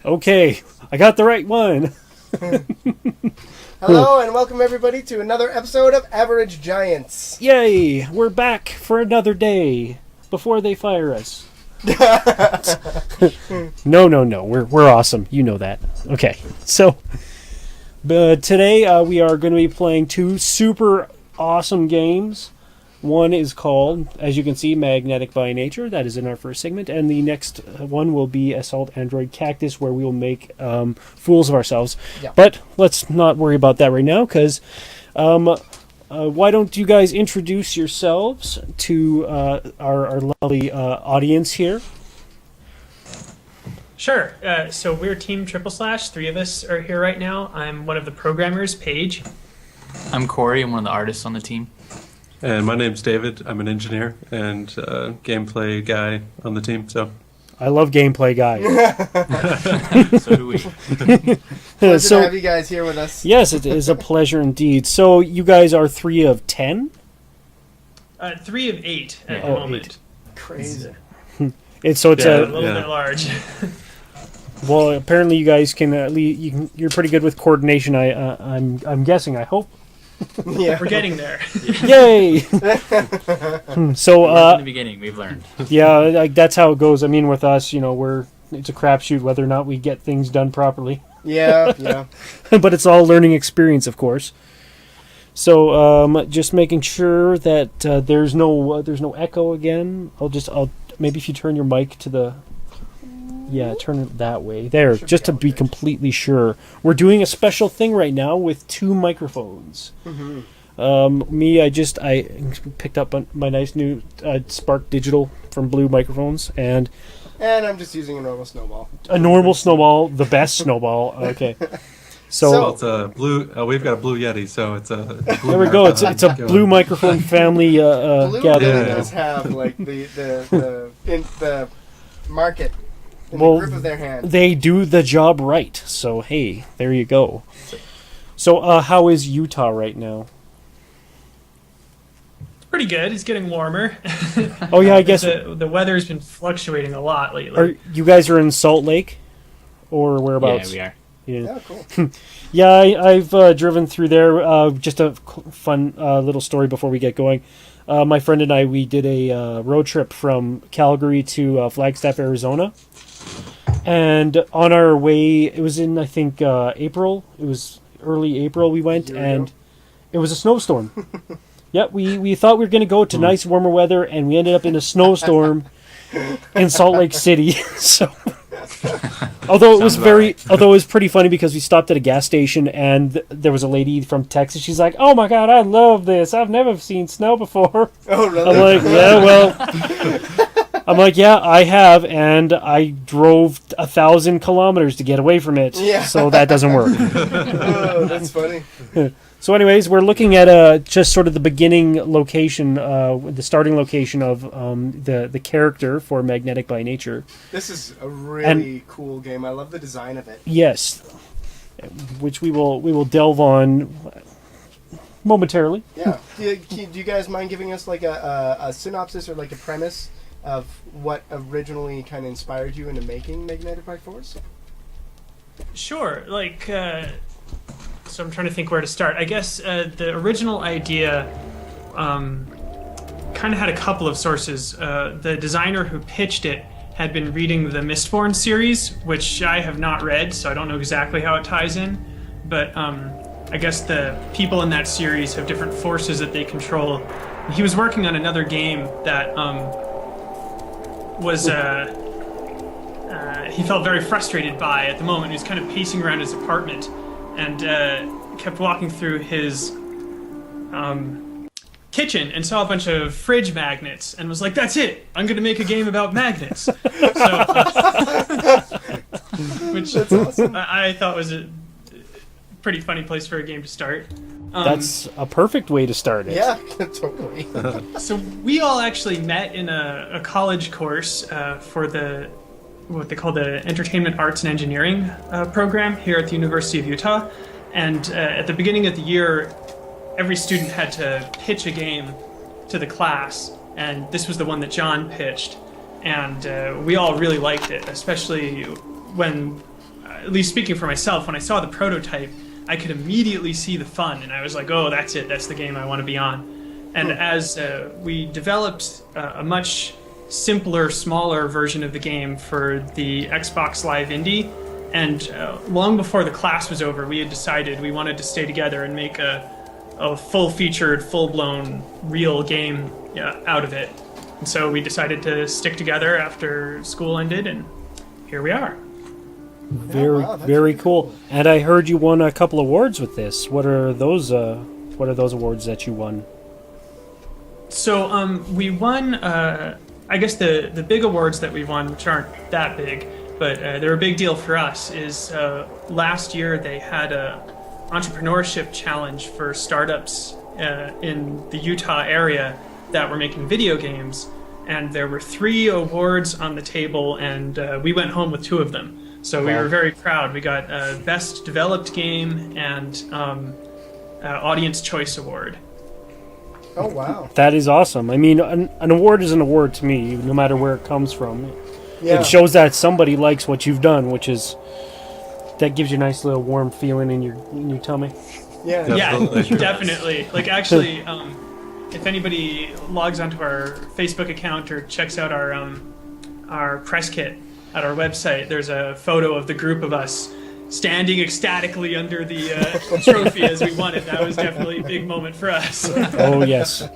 Okay, I got the right one. Hello and welcome everybody to another episode of Average Giants. Yay, we're back for another day before they fire us. No, we're awesome. You know that. Okay, so today we are going to be playing two super awesome games. One is called, as you can see, Magnetic by Nature. That is in our first segment. And the next one will be Assault Android Cactus, where we will make fools of ourselves. Yeah. But let's not worry about that right now, because why don't you guys introduce yourselves to our lovely audience here? Sure. So we're Team Tripleslash. 3 of us are here right now. I'm one of the programmers, Paige. I'm Cory. I'm one of the artists on the team. And my name's David. I'm an engineer and gameplay guy on the team. So I love gameplay guys. So do we. Pleasure to have you guys here with us. Yes, it is a pleasure indeed. So you guys are 3 of 10? 3 of 8 at the moment. 8. Crazy. It's a little bit large. Well, apparently you guys can you're pretty good with coordination. I'm guessing. I hope. Yeah, we're getting there. Yay! So in the beginning, we've learned. Yeah, like that's how it goes. I mean, with us, it's a crapshoot whether or not we get things done properly. Yeah. But it's all learning experience, of course. So, just making sure that there's no echo again. I'll maybe if you turn your mic to the. Yeah, turn it that way. There, just to be completely sure. We're doing a special thing right now with 2 microphones. Mm-hmm. I picked up my nice new Spark Digital from Blue Microphones, and I'm just using a normal snowball. A normal snowball, the best snowball. Okay. So it's a blue. We've got a Blue Yeti, so it's a. There we go. It's a Blue Microphone family Blue gathering. does have like the market. In well, the grip of their hand. They do the job right. So, hey, there you go. So, how is Utah right now? It's pretty good. It's getting warmer. Oh, yeah, I guess. The weather's been fluctuating a lot lately. You guys are in Salt Lake? Or whereabouts? Yeah, we are. Yeah, cool. Yeah, I've driven through there. Just a fun little story before we get going. My friend and I, we did a road trip from Calgary to Flagstaff, Arizona. And on our way, it was in, I think, April. It was early April we went, and it was a snowstorm. Yeah, we thought we were going to go to nice, warmer weather, and we ended up in a snowstorm in Salt Lake City. So, although it was pretty funny because we stopped at a gas station, and there was a lady from Texas. She's like, "Oh my God, I love this! I've never seen snow before." Oh, really? I'm like, "Yeah, well." I'm like, yeah, I have, and I drove 1,000 kilometers to get away from it, so that doesn't work. Oh, that's funny. So anyways, we're looking at just sort of the beginning location, the starting location of the character for Magnetic by Nature. This is a really cool game. I love the design of it. Yes, which we will delve on momentarily. Yeah. Do you guys mind giving us like a synopsis or like a premise of what originally kind of inspired you into making Magnetic by Force? Sure. So I'm trying to think where to start. I guess the original idea kind of had a couple of sources. The designer who pitched it had been reading the Mistborn series, which I have not read, so I don't know exactly how it ties in. But I guess the people in that series have different forces that they control. He was working on another game that was he felt very frustrated by at the moment. He was kind of pacing around his apartment and kept walking through his kitchen and saw a bunch of fridge magnets and was like, "That's it! I'm going to make a game about magnets." Which that's awesome. I thought was a pretty funny place for a game to start. That's a perfect way to start it. Yeah, totally. So we all actually met in a college course for what they call the Entertainment Arts and Engineering program here at the University of Utah. And at the beginning of the year, every student had to pitch a game to the class. And this was the one that John pitched. and we all really liked it, especially when, at least speaking for myself, when I saw the prototype, I could immediately see the fun, and I was like, oh, that's it, that's the game I want to be on. And as we developed a much simpler, smaller version of the game for the Xbox Live Indie, and long before the class was over, we had decided we wanted to stay together and make a full-featured, full-blown, real game out of it. And so we decided to stick together after school ended, and here we are. Very cool. And I heard you won a couple awards with this. What are those awards that you won? So we won, I guess the big awards that we won, which aren't that big, but they're a big deal for us, is last year they had a entrepreneurship challenge for startups in the Utah area that were making video games, and there were 3 awards on the table, and we went home with 2 of them. So we were very proud. We got Best Developed Game and Audience Choice Award. Oh, wow. That is awesome. I mean, an award is an award to me, no matter where it comes from. Yeah. It shows that somebody likes what you've done, that gives you a nice little warm feeling in your tummy. Yeah. Yeah, definitely. Like, actually, if anybody logs onto our Facebook account or checks out our press kit at our website, there's a photo of the group of us standing ecstatically under the trophy as we won it. That was definitely a big moment for us. Oh, yes.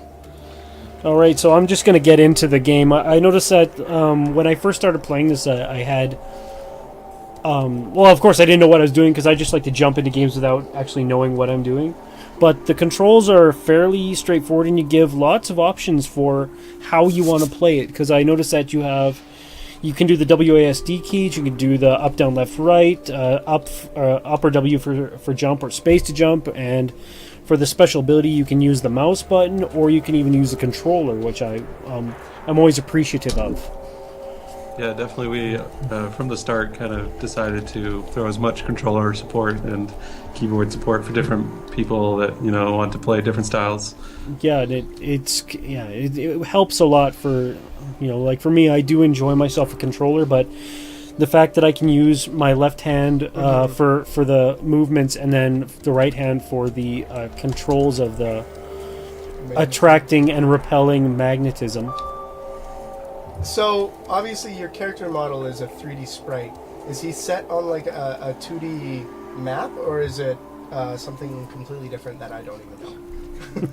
All right, so I'm just going to get into the game. I noticed that when I first started playing this, I had... well, of course, I didn't know what I was doing because I just like to jump into games without actually knowing what I'm doing. But the controls are fairly straightforward, and you give lots of options for how you want to play it. Because I noticed that you can do the WASD keys, you can do the up, down, left, right, up or W for jump, or space to jump, and for the special ability you can use the mouse button, or you can even use the controller, which I'm always appreciative of. Yeah, definitely. We from the start kind of decided to throw as much controller support and keyboard support for different people that want to play different styles. Yeah, it helps a lot for like for me. I do enjoy myself a controller, but the fact that I can use my left hand for the movements and then the right hand for the controls of the attracting and repelling magnetism. So, obviously, your character model is a 3D sprite. Is he set on, like, a 2D map, or is it something completely different that I don't even know?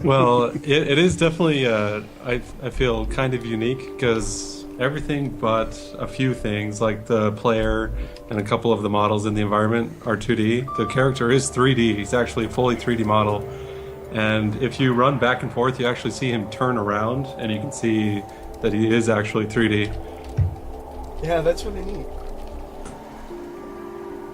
Well, it is definitely, I feel, kind of unique, because everything but a few things, like the player and a couple of the models in the environment, are 2D. The character is 3D. He's actually a fully 3D model. And if you run back and forth, you actually see him turn around, and you can see that he is actually 3D. Yeah, that's really neat.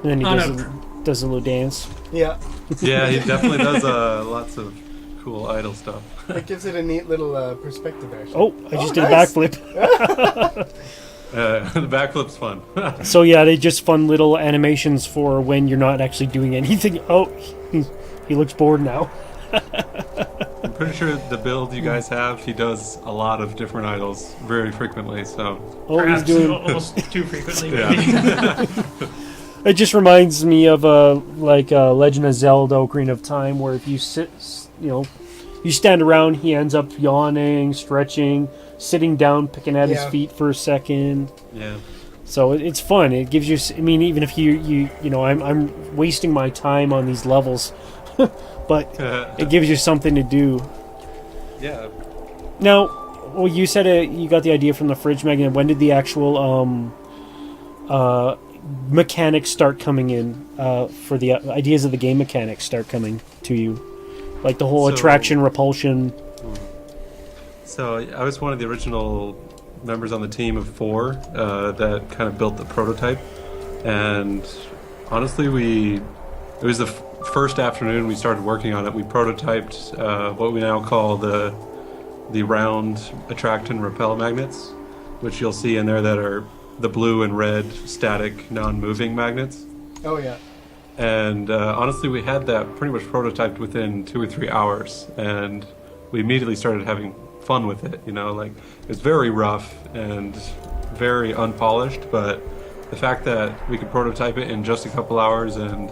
And then he does a little dance. Yeah. Yeah, he definitely does lots of cool idle stuff. It gives it a neat little perspective, actually. Oh, I just did nice. a backflip. The backflip's fun. So yeah, they just fun little animations for when you're not actually doing anything. Oh, he looks bored now. I'm pretty sure the build you guys have, he does a lot of different idols very frequently, so... Oh, Perhaps he's doing... almost too frequently. Yeah. It just reminds me of Legend of Zelda: Ocarina of Time, where if you you stand around, he ends up yawning, stretching, sitting down, picking at his feet for a second. Yeah. So it's fun. It gives you... I mean, even if I'm wasting my time on these levels... but it gives you something to do. Yeah. Now, well, you said you got the idea from the fridge magnet. When did the actual mechanics start coming in for the ideas of the game mechanics start coming to you? Like the whole attraction, repulsion. So I was one of the original members on the team of 4 that kind of built the prototype. And honestly, it was the first afternoon we started working on it. We prototyped what we now call the round attract and repel magnets, which you'll see in there that are the blue and red static non-moving magnets. Oh, yeah. And honestly, we had that pretty much prototyped within 2 or 3 hours. And we immediately started having fun with it. Like it's very rough and very unpolished, but the fact that we could prototype it in just a couple hours and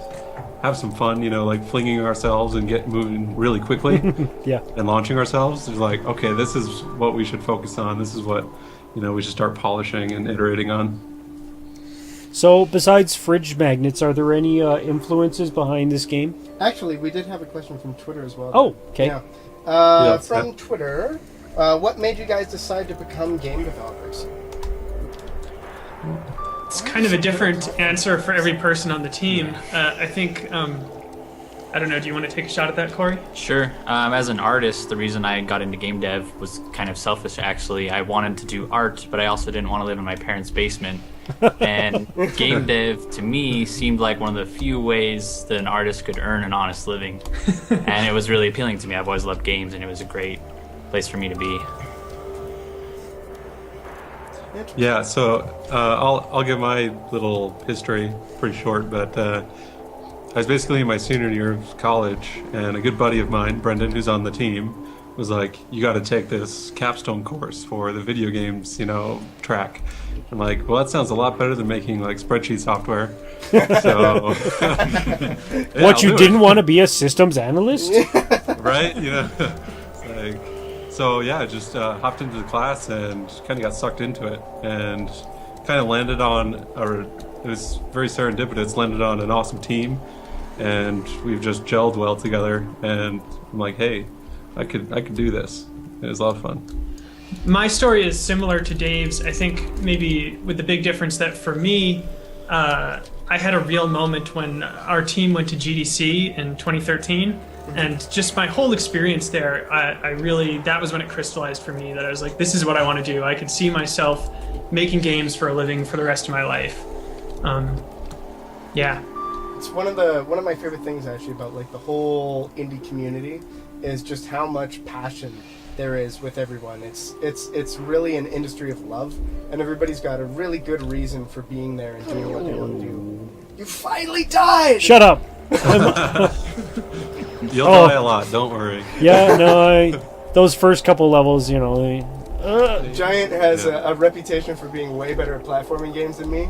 have some fun, like flinging ourselves and get moving really quickly Yeah. and launching ourselves is like, okay, this is what we should focus on. This is what, we should start polishing and iterating on. So, besides fridge magnets, are there any influences behind this game? Actually, we did have a question from Twitter as well. Oh, okay. Yeah. From Twitter, what made you guys decide to become game developers? It's kind of a different answer for every person on the team. I think, I don't know, do you want to take a shot at that, Cory? Sure. As an artist, the reason I got into game dev was kind of selfish, actually. I wanted to do art, but I also didn't want to live in my parents' basement. And game dev, to me, seemed like one of the few ways that an artist could earn an honest living. And it was really appealing to me. I've always loved games, and it was a great place for me to be. Yeah, so I'll give my little history pretty short, but I was basically in my senior year of college, and a good buddy of mine, Brendan, who's on the team, was like, you got to take this capstone course for the video games, track. I'm like, well, that sounds a lot better than making like spreadsheet software. So, yeah, What, you didn't want to be a systems analyst? right? It's like, so yeah, I just hopped into the class and kind of got sucked into it, and kind of landed on, or it was very serendipitous, landed on an awesome team, and we've just gelled well together. And I'm like, hey, I could do this. It was a lot of fun. My story is similar to Dave's. I think maybe with the big difference that for me, I had a real moment when our team went to GDC in 2013. And just my whole experience there, I really, that was when it crystallized for me that I was like, this is what I want to do. I could see myself making games for a living for the rest of my life. Yeah. It's one of my favorite things actually about like the whole indie community is just how much passion there is with everyone. It's really an industry of love, and everybody's got a really good reason for being there and doing what they want to do. You finally died! Shut up! You'll die a lot, don't worry. Yeah, no, those first couple levels, Giant has a reputation for being way better at platforming games than me.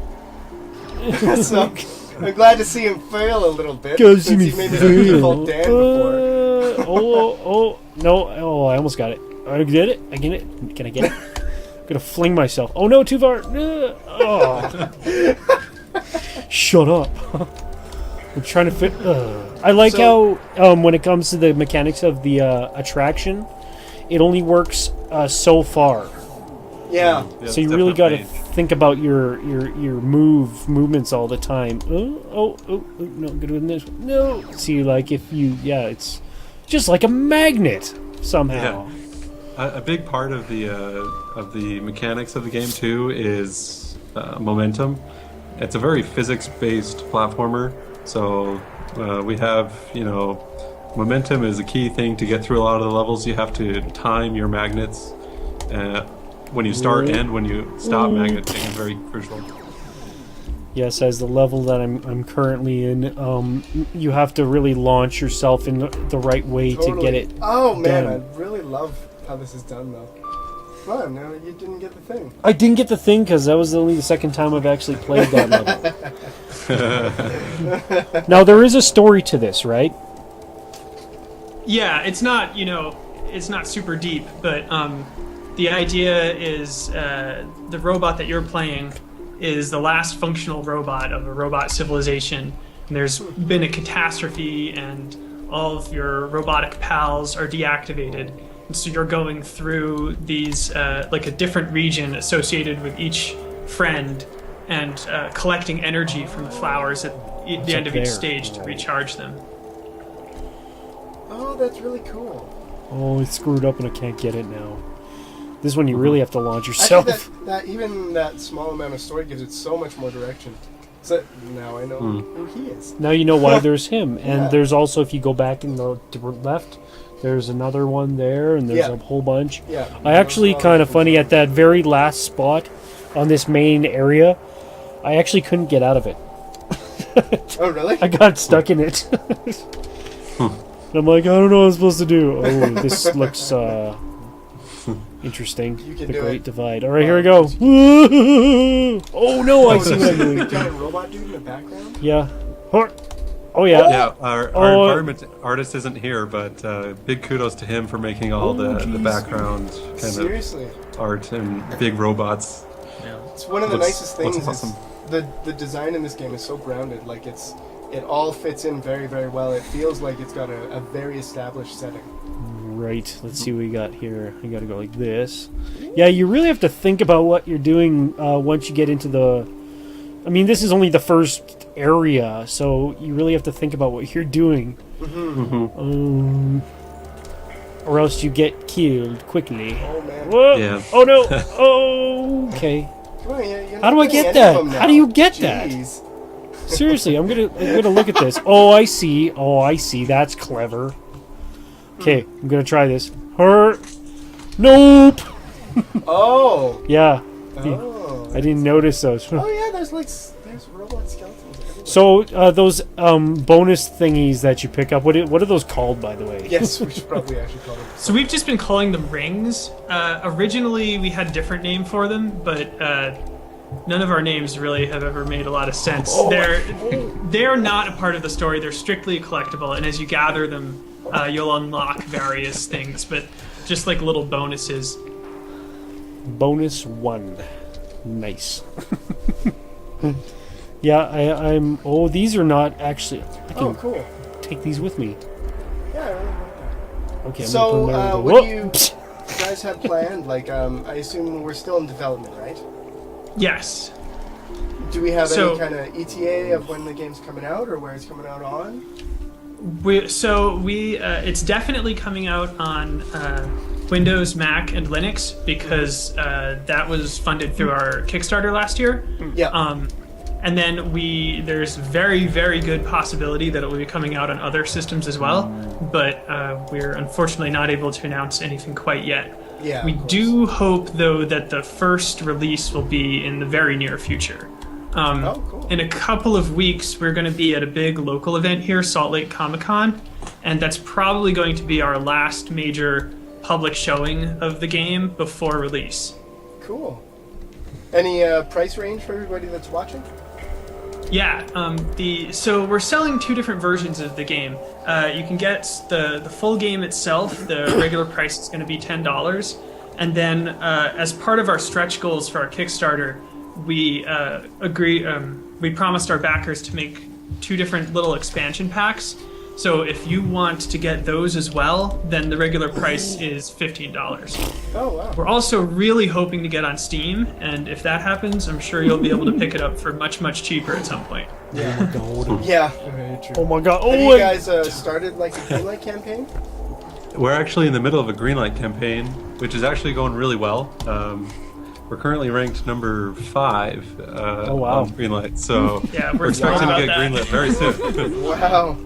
So I'm glad to see him fail a little bit. Go Since see me he made me fail. default Dan before. No, I almost got it. I get it. I get it. Can I get it? I'm gonna fling myself. Oh no, too far. Shut up. I'm trying to fit. I like how when it comes to the mechanics of the attraction, it only works so far. Yeah. So you really got to think about your movements all the time. Oh, no, good with this. No. See, like if you, it's just like a magnet somehow. Yeah. A big part of the mechanics of the game too is momentum. It's a very physics-based platformer, so we have momentum is a key thing to get through a lot of the levels. You have to time your magnets when you start and when you stop magneting is very crucial. Yes, as the level that I'm currently in, you have to really launch yourself in the right way to get it. Oh man, done. I really love how this is done though. Come on, no, you didn't get the thing. I didn't get the thing because that was only the second time I've actually played that level. Now there is a story to this, right? Yeah, it's not, it's not super deep, but the idea is the robot that you're playing is the last functional robot of a robot civilization. And there's been a catastrophe and all of your robotic pals are deactivated. And so you're going through these, like a different region associated with each friend and collecting energy from the flowers at the end of each stage to recharge them. Oh, that's really cool. Oh, it's screwed up and I can't get it now. This one you really have to launch yourself. Actually, that even that small amount of story gives it so much more direction. So now I know who he is. Now you know why there's him. And there's also, if you go back in the left, there's another one there, and there's a whole bunch. Yeah. I actually, kind of funny, at that very last spot on this main area, I actually couldn't get out of it. Oh, really? I got stuck in it. And I'm like, I don't know what I'm supposed to do. Oh, this looks interesting. You can The do Great it. Divide. All right, here we go. Oh no, I see what I'm doing. Giant robot dude in the background. Yeah. Oh yeah. Yeah, our Oh. environment artist isn't here, but big kudos to him for making all the geez. background kind Seriously, of art and big robots. it's one of the Looks- nicest things. looks Is awesome. the design in this game is so grounded. Like it all fits in very, very well. It feels like it's got a very established setting. Right. Let's see what we got here. I gotta go like this. Yeah, you really have to think about what you're doing once you get into the. I mean, this is only the first area, so you really have to think about what you're doing. Or else you get killed quickly. Oh man! Whoa! Yeah. Oh no! Oh, okay. Come on, you're not How do I getting get any that? of them How do now. you get that? Jeez. Seriously, I'm gonna look at this. Oh, I see. Oh, I see. That's clever. Okay, I'm gonna try this. Nope. Oh. Yeah, Oh. I didn't notice those. Oh yeah, there's robot skeletons everywhere. So those bonus thingies that you pick up, what are those called, by the way? Yes, we should probably actually call them. So we've just been calling them rings. Originally, we had a different name for them, but none of our names really have ever made a lot of sense. They're not a part of the story. They're strictly collectible, and as you gather them, you'll unlock various things, but just like little bonuses. Bonus 1. Nice. Yeah, I'm. Oh, these are not actually. I can Oh, cool. take these with me. Yeah, I really like that. Okay. I'm So, gonna put them over what do there. you guys have planned? Like, I assume we're still in development, right? Yes. Do we have So- any kind of ETA of when the game's coming out or where it's coming out on? It's definitely coming out on Windows, Mac, and Linux because that was funded through our Kickstarter last year. Yeah. And then there's very, very good possibility that it will be coming out on other systems as well, but we're unfortunately not able to announce anything quite yet. Yeah. We of course. do hope, though, that the first release will be in the very near future. Oh, cool. In a couple of weeks, we're going to be at a big local event here, Salt Lake Comic-Con, and that's probably going to be our last major public showing of the game before release. Cool. Any price range for everybody that's watching? Yeah, so we're selling two different versions of the game. You can get the full game itself. The regular price is going to be $10, and then as part of our stretch goals for our Kickstarter, we we promised our backers to make two different little expansion packs. So if you want to get those as well, then the regular price is $15. Oh, wow. We're also really hoping to get on Steam, and if that happens, I'm sure you'll be able to pick it up for much, much cheaper at some point. Yeah. Very true. Oh my god! Have Oh, you guys started like a greenlight campaign? We're actually in the middle of a greenlight campaign, which is actually going really well. We're currently ranked number 5 Oh, wow. on greenlight, so Yeah, we're expecting thrilled to about get that. greenlit very soon. Wow.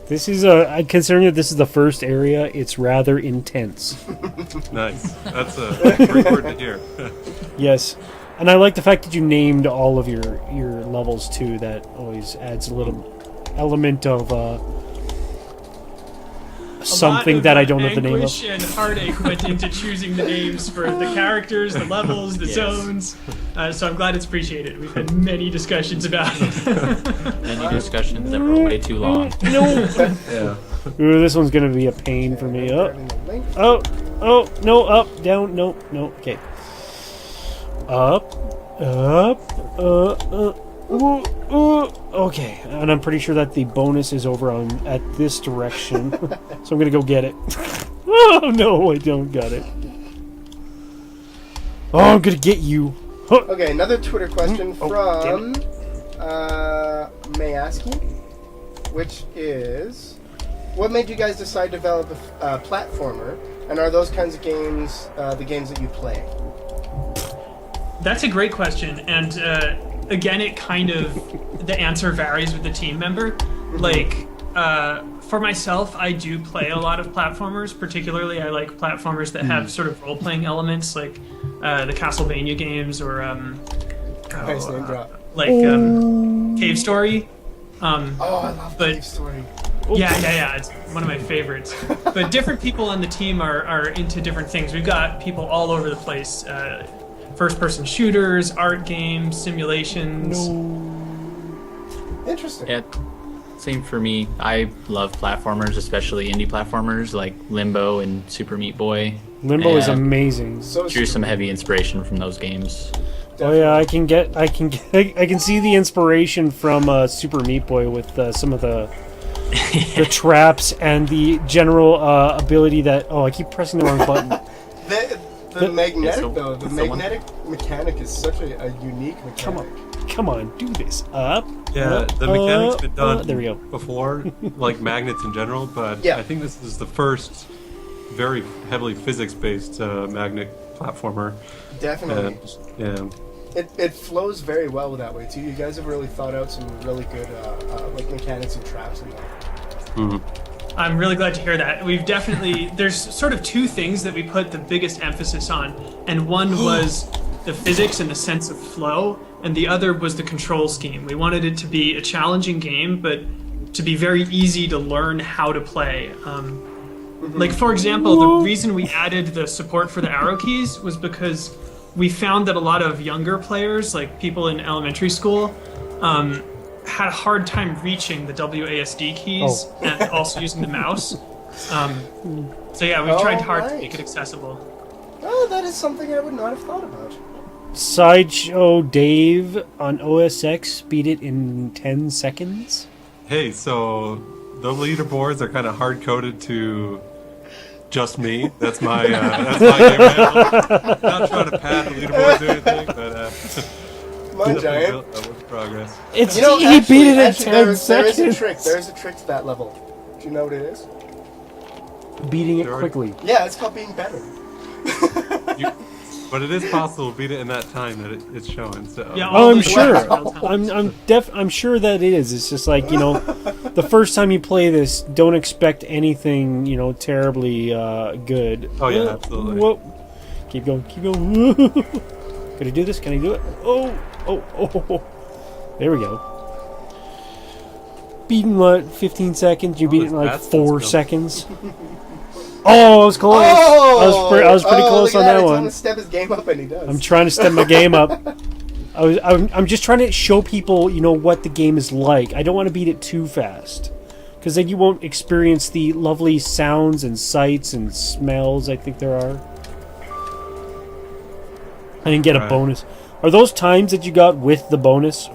This is considering that this is the first area, it's rather intense. Nice. That's a great word to hear. Yes, and I like the fact that you named all of your levels too. That always adds a little element of something that I don't know the name of. Anguish and heartache went into choosing the names for the characters, the levels, the zones. So I'm glad it's appreciated. We've had many discussions about it. Many discussions that were way too long. No. Yeah. Ooh, this one's gonna be a pain for me. Grabbing the link. Oh, no, up, down, no, okay. Up, okay, and I'm pretty sure that the bonus is over at this direction, so I'm gonna go get it. Oh no, I don't got it. Oh, I'm gonna get you. Huh. Okay, another Twitter question Oh, from damn Mayaski, which is, what made you guys decide to develop a platformer, and are those kinds of games the games that you play? That's a great question, and again, it kind of the answer varies with the team member. Like for myself, I do play a lot of platformers. Particularly, I like platformers that have sort of role-playing elements, like the Castlevania games or Nice name drop. like Cave Story. Oh, I love but- Cave Story. Yeah. It's one of my favorites. But different people on the team are into different things. We've got people all over the place. First-person shooters, art games, simulations. Interesting. Yeah, same for me. I love platformers, especially indie platformers like Limbo and Super Meat Boy. Limbo is And amazing. So drew some heavy inspiration from those games. Oh yeah, I can see the inspiration from Super Meat Boy with some of the traps and the general ability that. Oh, I keep pressing the wrong button. The magnetic so- though, the someone- magnetic mechanic is such a unique mechanic. Come on, do this. Up. Yeah, up, the mechanic's been up, done there we go. before, like magnets in general, but Yeah. I think this is the first very heavily physics-based magnet platformer. Definitely. And It flows very well that way too. You guys have really thought out some really good like mechanics and traps in there. I'm really glad to hear that. We've definitely, there's sort of two things that we put the biggest emphasis on, and one was the physics and the sense of flow, and the other was the control scheme. We wanted it to be a challenging game, but to be very easy to learn how to play. Like, for example, the reason we added the support for the arrow keys was because we found that a lot of younger players, like people in elementary school, had a hard time reaching the WASD keys and also using the mouse. So yeah, we've tried hard to make it accessible. Oh, that is something I would not have thought about. Sideshow Dave on OS X beat it in 10 seconds. hey, so the leaderboards are kind of hard-coded to just me. That's my game handle. Not trying to pad the leaderboards or anything, but Come on, definitely Giant. built that with progress. It's You know, he actually, beat it in actually, 10 there is seconds. a trick. There is a trick to that level. Do you know what it is? Beating it Sure. quickly. Yeah, it's called being better. But it is possible to beat it in that time that it's showing. So Yeah, Oh, all I'm the sure. well times. I'm sure that it is. It's just like, the first time you play this, don't expect anything, terribly good. Oh, yeah, absolutely. Whoa. Keep going. Can I do this? Can I do it? Oh. There we go. Beat in what, 15 seconds? You beat it in like that's 4 good. seconds. Oh, I was close. I was pretty close look on at that He's one. trying to step his game up, and he does. I'm trying to step my game up. I'm just trying to show people, what the game is like. I don't want to beat it too fast, because then you won't experience the lovely sounds and sights and smells I think there are. I didn't get a Right. bonus. Are those times that you got with the bonus?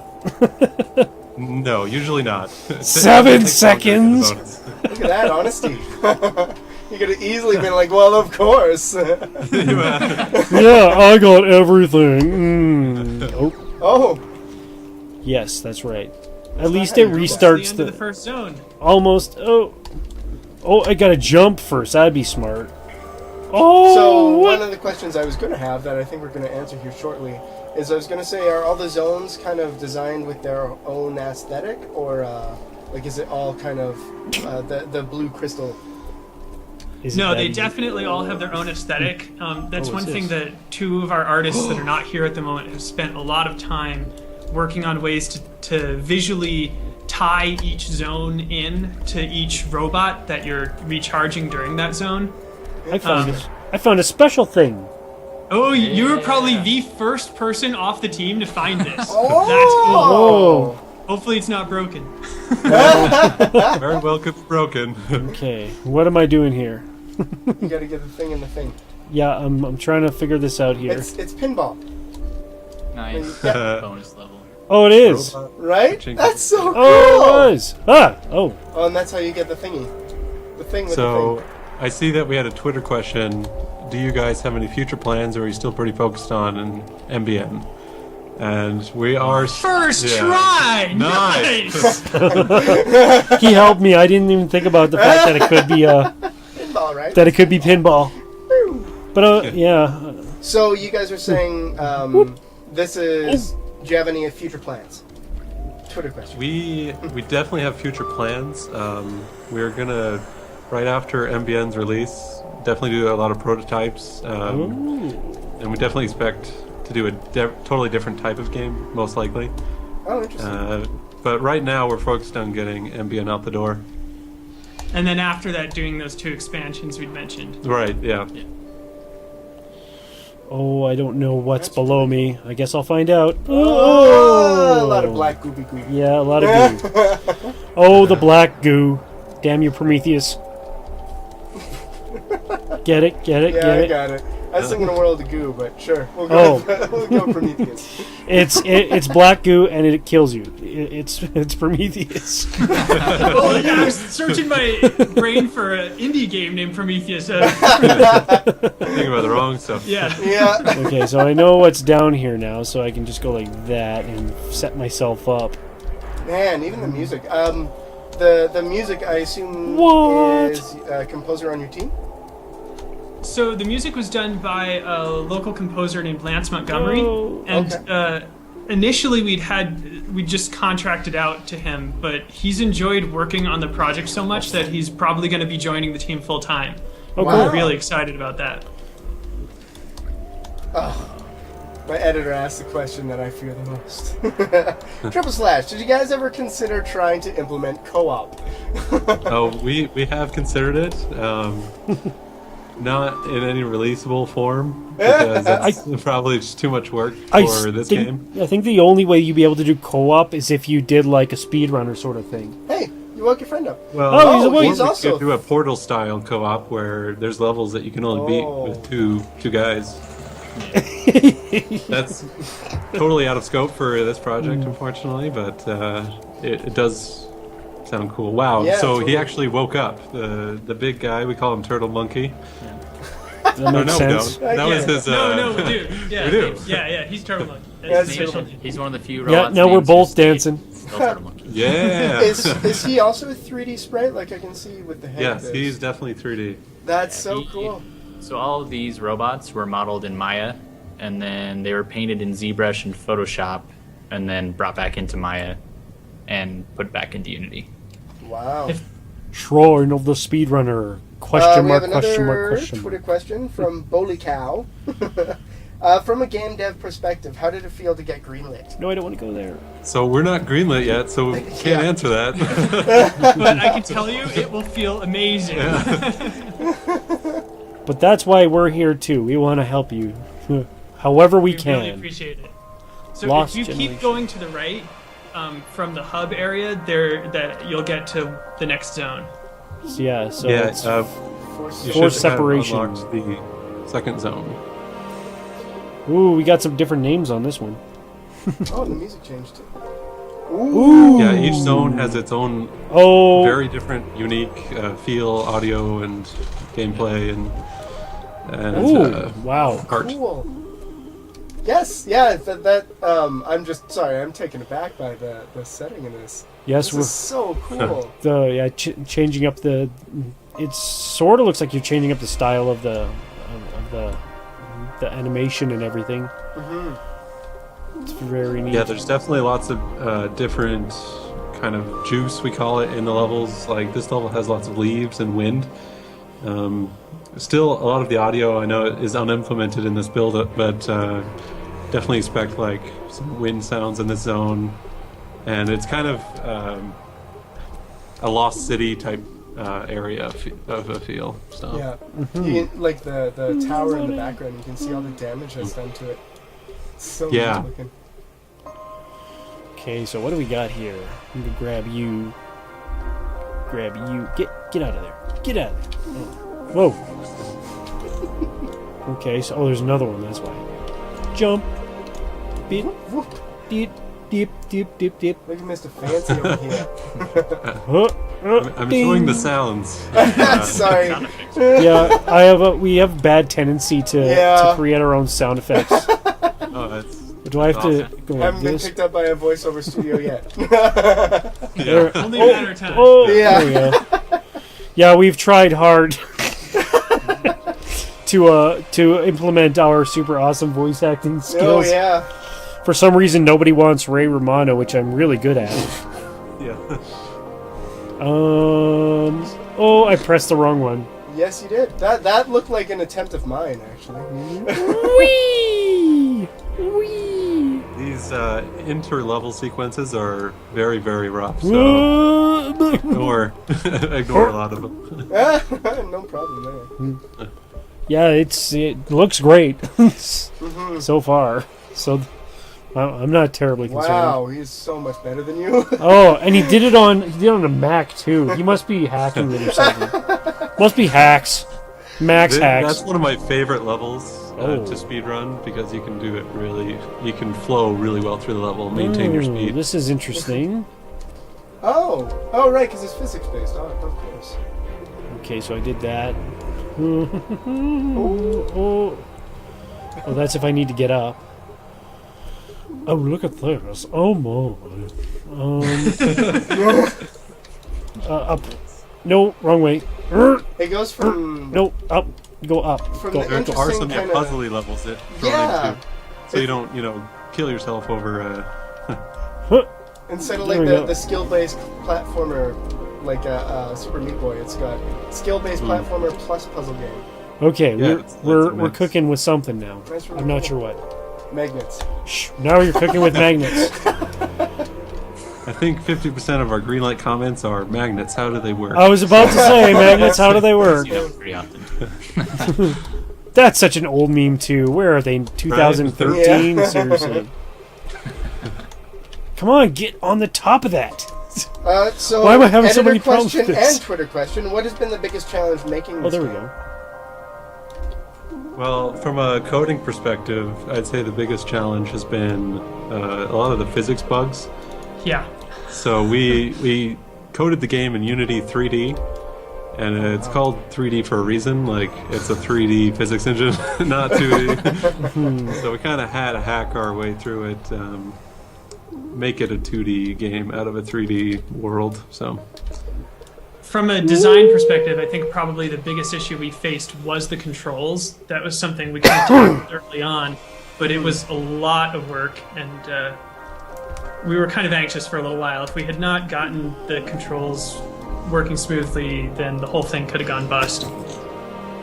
No, usually not. 7 It takes longer to get the seconds? bonus. Look at that honesty. You could have easily been like, well, of course. Yeah, I got everything. Oh, Yes, that's right. At least how it you do that. restarts the end of the first zone. almost. Oh, I gotta jump first. That'd be smart. Oh, so what? one of the questions I was going to have that I think we're going to answer here shortly is I was going to say, are all the zones kind of designed with their own aesthetic, or like is it all kind of the blue crystal? Is it No, that they easy? definitely all have their own aesthetic. That's Oh, one what's thing this? that two of our artists that are not here at the moment have spent a lot of time working on ways to visually tie each zone in to each robot that you're recharging during that zone. I found a special thing. Oh, you were probably the first person off the team to find this. That's cool. Oh, Hopefully it's not broken. Very well could be broken. okay. What am I doing here? You got to get the thing in the thing. Yeah, I'm trying to figure this out here. It's pinball, Nice. Yeah. Bonus level. Oh, it is. right? Chink. That's so cool. Oh, it was. Oh. Oh, and that's how you get the thingy. The thing with So, the thing. I see that we had a Twitter question. Do you guys have any future plans, or are you still pretty focused on an MBN? And we are... First yeah. try! Nice. He helped me. I didn't even think about the fact that it could be Pinball, right? pinball. But yeah. So you guys are saying this is... Do you have any future plans? Twitter question. We definitely have future plans. We're gonna, right after MBN's release, definitely do a lot of prototypes, and we definitely expect to do a totally different type of game, most likely. Oh, interesting. But right now we're focused on getting MBN out the door. and then after that, doing those 2 expansions we'd mentioned. Right. Yeah. Oh, I don't know what's below me. I guess I'll find out. Oh, a lot of black goopy goop. Yeah, a lot of goo. Oh, the black goo. Damn you, Prometheus. Get it, get it, Yeah, get I it. got it. I was thinking a world of goo, but sure. We'll Oh. go, we'll go Prometheus. It's black goo and it kills you. It's Prometheus. Oh, yeah, I was searching my brain for an indie game named Prometheus. Thinking about the wrong stuff. Yeah. Yeah. Okay, so I know what's down here now, so I can just go like that and set myself up. Man, even the music. The music, I assume, What? is a composer on your team? So the music was done by a local composer named Lance Montgomery, Oh, and okay. Initially we just contracted out to him, but he's enjoyed working on the project so much that he's probably going to be joining the team full time. Oh, Wow. cool. We're really excited about that. My editor asked the question that I fear the most. Tripleslash, did you guys ever consider trying to implement co-op? Oh, we have considered it. Not in any releasable form because that's probably just too much work for this game. I think the only way you'd be able to do co-op is if you did like a speedrunner sort of thing. Hey, you woke your friend up. Well, Oh, he's or awake. He's we also- could do a Portal style co-op where there's levels that you can only beat with two guys. That's totally out of scope for this project, unfortunately, but it does sound cool. Wow! Yeah, so totally. he actually woke up. The big guy, we call him Turtle Monkey. That No, makes no, sense. we don't. That was his. No, we do. Yeah, We do. Yeah, he's Turtle Monkey. Yeah, That's it's his Turtle name. He's one of the few Yeah, robots. now we're names both who stay dancing. still turtle monkey. Yeah. Is he also a 3D sprite? Like I can see with the head. Yes, there. he's definitely 3D. That's so He- cool. So all of these robots were modeled in Maya, and then they were painted in ZBrush and Photoshop, and then brought back into Maya, and put back into Unity. Wow. Shrine of the speedrunner. We Question mark, have question another mark, question Twitter mark. question from Bowley Cow. From a game dev perspective, how did it feel to get greenlit? No, I don't want to go there. So we're not greenlit yet, so we can't Yeah. answer that. But I can tell you, it will feel amazing. But that's why we're here too. We want to help you, however we We really can. appreciate it. So Lost if you generation. keep going to the right, from the hub area, that you'll get to the next zone. Yeah. So Yeah, it's you Force should have separation. unlocked the second zone. ooh, we got some different names on this one. Oh, the music changed too. Ooh. Yeah, each zone has its own Oh. very different, unique feel, audio, and gameplay, and Ooh. Wow. art. Cool. Yes, yeah, that I'm just sorry, I'm taken aback by the setting in this. Yes, This we're is so cool. changing up the. It sort of looks like you're changing up the style of the animation and everything. Hmm. It's very neat. Yeah, there's definitely lots of different kind of juice, we call it, in the levels. Like this level has lots of leaves and wind. Still, a lot of the audio I know is unimplemented in this build, but definitely expect like some wind sounds in this zone, and it's kind of a lost city type area of a feel. So Yeah, you can, like the tower in the background, you can see all the damage that's done to it. It's so Yeah. neat looking. Okay, so what do we got here? I'm gonna grab you. Grab you. Get out of there. Get out of there. Oh. Whoa. Okay, so there's another one. That's why. Jump. Beep. Deep. Deep. Deep. Deep. Deep. Look at Mr. Fancy over here. I'm Ding. enjoying the sounds. Sorry. Yeah, we have bad tendency to Yeah. create our own sound effects. Oh, that's Do I have to Awesome. go I like haven't been this? picked up by a voiceover studio yet. There- Only a matter of time. Oh, Yeah. there we go. Yeah, we've tried hard to implement our super awesome voice acting Oh skills. yeah. For some reason, nobody wants Ray Romano, which I'm really good at. yeah. Oh, I pressed the wrong one. Yes, you did. That looked like an attempt of mine, actually. Whee! Whee! These these inter-level sequences are very, very rough. So ignore a lot of them. No problem there. Yeah, it looks great so far. So I'm not terribly concerned. Wow, he's so much better than you. Oh, and he did it on a Mac too. He must be hacking it or something. Must be hacks. Max hacks. That's one of my favorite levels to Oh. speedrun because you can do it you can flow really well through the level, maintain your speed. This is interesting. Oh, right, because it's physics based. Oh, of course. Okay, so I did that. Oh, that's if I need to get up. Oh, look at this. Oh my. Up. No, wrong way. It goes from No, up. Go up. From Go. the There are interesting some kinda- puzzly levels that throw Yeah. into, so you don't kill yourself over. instead of There like we go. the skill based platformer, like Super Meat Boy, it's got skill based platformer plus puzzle game. Okay, Yeah, it's a we're mix. cooking with something now. That's really I'm not cool. sure what. Magnets. Shh, now you're cooking with magnets. I think 50% of our greenlight comments are magnets. How do they work? I was about to say magnets. How do they work? See that pretty often. That's such an old meme too. Where are they? 2013? Yeah. Seriously. Come on, get on the top of that. So Why am I having so editor many problems question with this? and Twitter question. What has been the biggest challenge making Oh, this there we game? go. Well, from a coding perspective, I'd say the biggest challenge has been a lot of the physics bugs. Yeah. So we coded the game in Unity 3D, and it's called 3D for a reason. Like, it's a 3D physics engine, not 2D. So we kind of had to hack our way through it, make it a 2D game out of a 3D world. So From a design perspective, I think probably the biggest issue we faced was the controls. That was something we kind of tackled early on, but it was a lot of work, and we were kind of anxious for a little while. If we had not gotten the controls working smoothly, then the whole thing could have gone bust.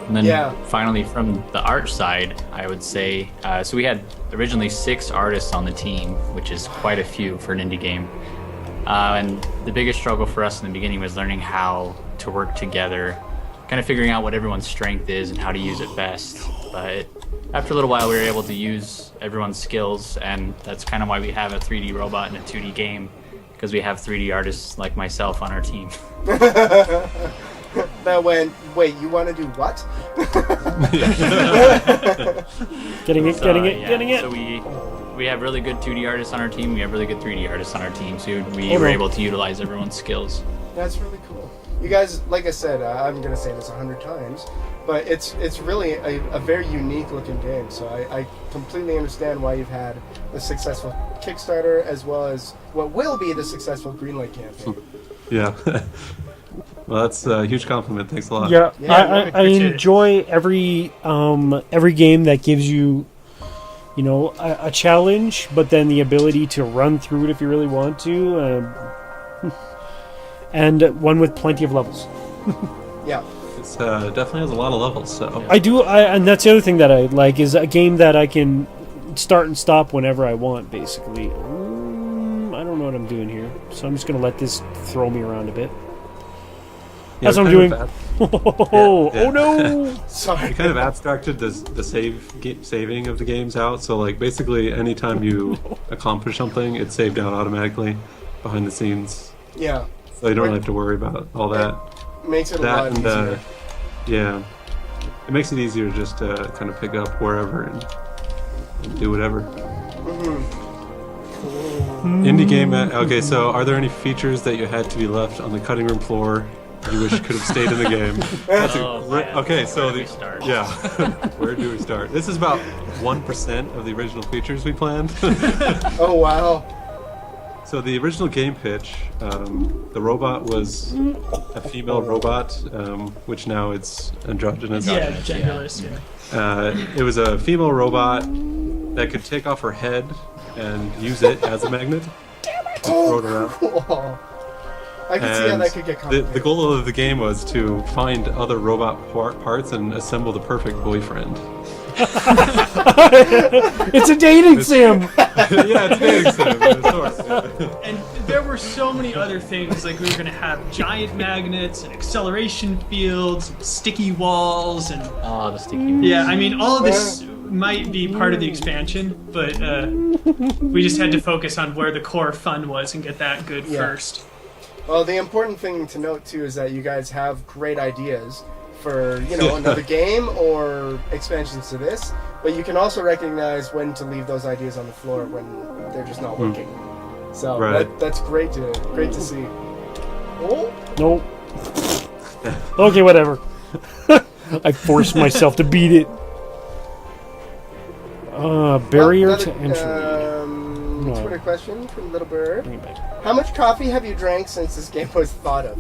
And then Yeah. finally, from the art side, I would say, so we had originally 6 artists on the team, which is quite a few for an indie game. And the biggest struggle for us in the beginning was learning how to work together, kind of figuring out what everyone's strength is and how to use it best. But after a little while, we were able to use everyone's skills, and that's kind of why we have a 3D robot and a 2D game, because we have 3D artists like myself on our team. That went, wait, you want to do what? Getting it, So, getting it, yeah, getting it. So we have really good 2D artists on our team. We have really good 3D artists on our team. So we Oh, were no. able to utilize everyone's skills. That's really cool. You guys, like I said, I'm going to say this 100 times, but it's really a very unique looking game. So I completely understand why you've had a successful Kickstarter as well as what will be the successful Greenlight campaign. yeah. Well, that's a huge compliment. Thanks a lot. Yeah, Yeah, I appreciate it. enjoy every game that gives you, a challenge, but then the ability to run through it if you really want to, and one with plenty of levels. Yeah. It's definitely has a lot of levels. So I do, and that's the other thing that I like is a game that I can start and stop whenever I want. Basically, I don't know what I'm doing here, so I'm just gonna let this throw me around a bit. Yeah, That's what I'm kind doing. of Oh, Yeah. oh no! Sorry. We kind of abstracted the saving of the games out. So like basically, anytime you accomplish something, it's saved out automatically behind the scenes. Yeah. So you don't have to worry about all that. Makes it a That lot and easier. yeah, it makes it easier just to kind of pick up wherever and do whatever. Indie game. Okay, so are there any features that you had to be left on the cutting room floor you wish could have stayed in the game? That's Oh, great. man. Okay, so Where do we start? yeah, where do we start? This is about 1% of the original features we planned. Oh, wow. So the original game pitch, the robot was a female robot, which now it's androgynous. Yeah, genderless. Yeah. It was a female robot that could take off her head and use it as a magnet. Throw it around. Cool. I can see how And that could get the complicated. goal of the game was to find other robot parts and assemble the perfect boyfriend. It's a dating sim. Yeah, it's dating sim. Of course. Yeah. And there were so many other things, like we were going to have giant magnets and acceleration fields, and sticky walls, and Oh, the sticky. yeah, I mean, all of this might be part of the expansion, but we just had to focus on where the core fun was and get that good first. Well, the important thing to note too is that you guys have great ideas for, you know, another game or expansions to this, but you can also recognize when to leave those ideas on the floor when they're just not working. So that's great to see. Oh, Nope. Okay, whatever. I forced myself to beat it. Barrier to entry. Twitter question from Little Bird. Bring it back. How much coffee have you drank since this game was thought of?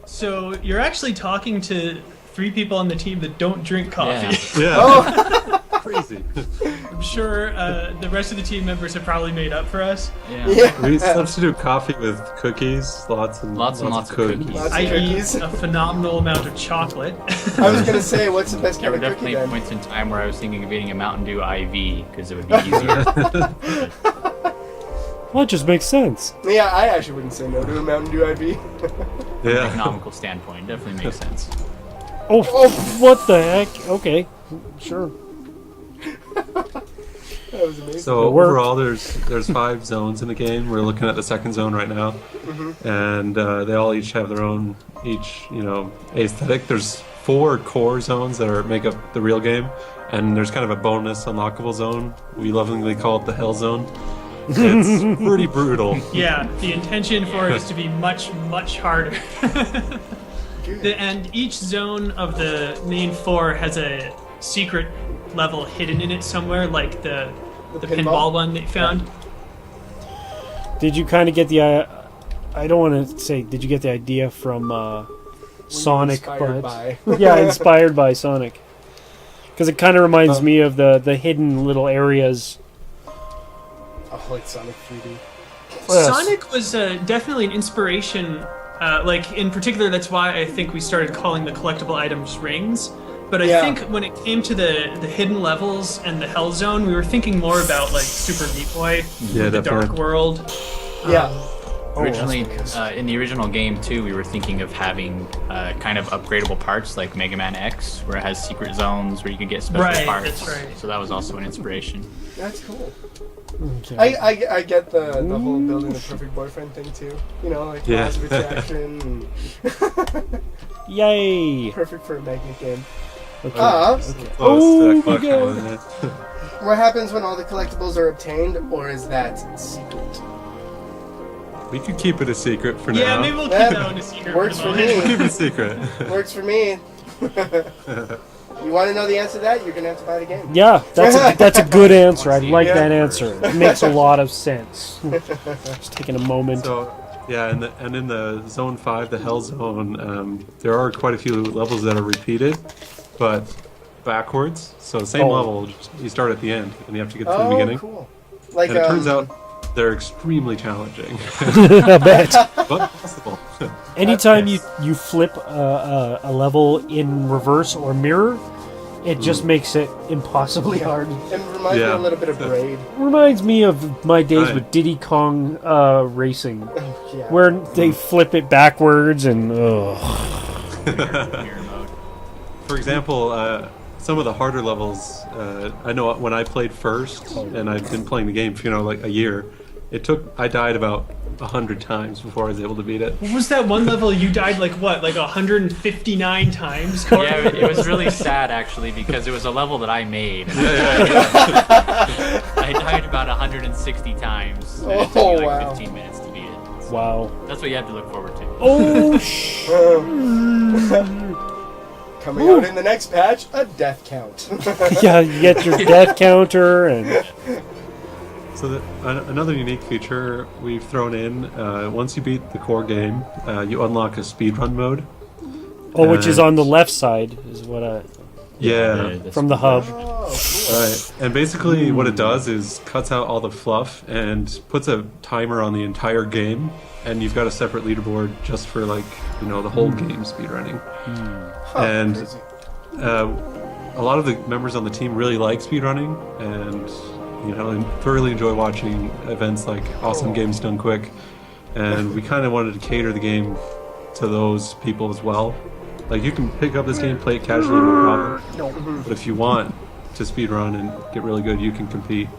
So you're actually talking to 3 people on the team that don't drink coffee. Yeah. Oh, Crazy. I'm sure the rest of the team members have probably made up for us. Yeah. yeah. We substitute coffee with cookies, lots and Lots of cookies. Lots of I cookies. eat a phenomenal amount of chocolate. I was gonna say, what's the best There kind were of cookie definitely then? points in time where I was thinking of eating a Mountain Dew IV because it would be easier. Well, it just makes sense. Yeah, I actually wouldn't say no to a Mountain Dew IV. Yeah. Economical standpoint, definitely makes sense. Oh, what the heck? Okay, sure. That was amazing. So It worked. overall, there's 5 zones in the game. We're looking at the second zone right now, and they all each have their own aesthetic. There's 4 core zones that make up the real game, and there's kind of a bonus unlockable zone. We lovingly call it the Hell Zone. It's pretty brutal. Yeah, the intention for it is to be much, much harder. And each zone of the main 4 has a secret level hidden in it somewhere, like the pinball one they found. Did you kind of get the? I don't want to say. Did you get the idea from Sonic? Inspired by. Yeah, inspired by Sonic. Because it kind of reminds me of the hidden little areas. Oh, like Sonic 3D. Yes. Sonic was definitely an inspiration. Like, in particular, that's why I think we started calling the collectible items rings. But I think when it came to the hidden levels and the Hell Zone, we were thinking more about, like, Super Meat Boy, Yeah, the definitely. Dark World. Yeah. Originally, in the original game too, we were thinking of having kind of upgradable parts like Mega Man X, where it has secret zones where you can get special Right, parts. that's right. So that was also an inspiration. That's cool. Okay. I get the whole building the perfect boyfriend thing too. You know, like Yeah. laws of attraction. And Yay! perfect for a magnet game. Okay. Close Oh to my that clock God. one, yeah. What happens when all the collectibles are obtained, or is that secret? We could keep it a secret for Yeah, now. maybe we'll keep That that one a secret. works for for the me. moment. Keep it a secret. Works for me. You want to know the answer to that? You're gonna have to buy the game. Yeah, that's a good answer. I like Yeah. that answer. It makes a lot of sense. Just taking a moment. So, yeah, and in the Zone 5, the Hell Zone, there are quite a few levels that are repeated, but backwards. So the same Oh. level, just, you start at the end, and you have to get to the Oh, beginning. cool. Like And it turns out they're extremely challenging, I bet. but possible. Anytime nice. you flip a level in reverse or mirror, it just makes it impossibly hard. it reminds me Yeah. a little bit of Braid. Reminds me of my days Right. with Diddy Kong Racing, Yeah. where they flip it backwards and ugh. Mirror mode. For example, some of the harder levels, I know when I played first, and I've been playing the game for like a year, I died about 100 times before I was able to beat it. What was that one level you died like 159 times? Cory? Yeah, it was really sad actually because it was a level that I made. I died about 160 times. And it took me like wow. 15 minutes to beat it. So Wow. that's what you have to look forward to. Oh Coming out in the next patch, a death count. yeah, you get your death counter and So another unique feature we've thrown in, once you beat the core game, you unlock a speedrun mode. which is on the left side is what I Yeah. from the hub. Oh, Right. And basically what it does is cuts out all the fluff and puts a timer on the entire game, and you've got a separate leaderboard just for the whole game speedrunning. cool. And Crazy. a lot of the members on the team really like speedrunning, and and thoroughly enjoy watching events like Awesome Games Done Quick. And we kind of wanted to cater the game to those people as well. Like, you can pick up this game, play it casually, no problem. But if you want to speedrun and get really good, you can compete.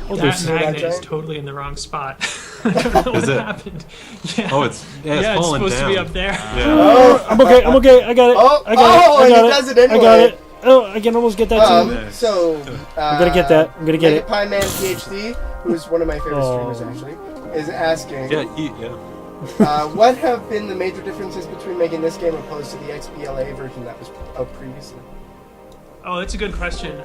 That magnet is totally in the wrong spot. I don't know what happened. Yeah. Oh, it's it's falling supposed down. to be up there. Yeah. Oh, I'm okay. I got it. I got it. he does it anyway. I got it. Oh, I can almost get that too. So, I'm gonna get that. I'm gonna get it. Pie Man PhD, who's one of my favorite streamers actually, is asking. What have been the major differences between making this game opposed to the XBLA version that was out previously? Oh, that's a good question.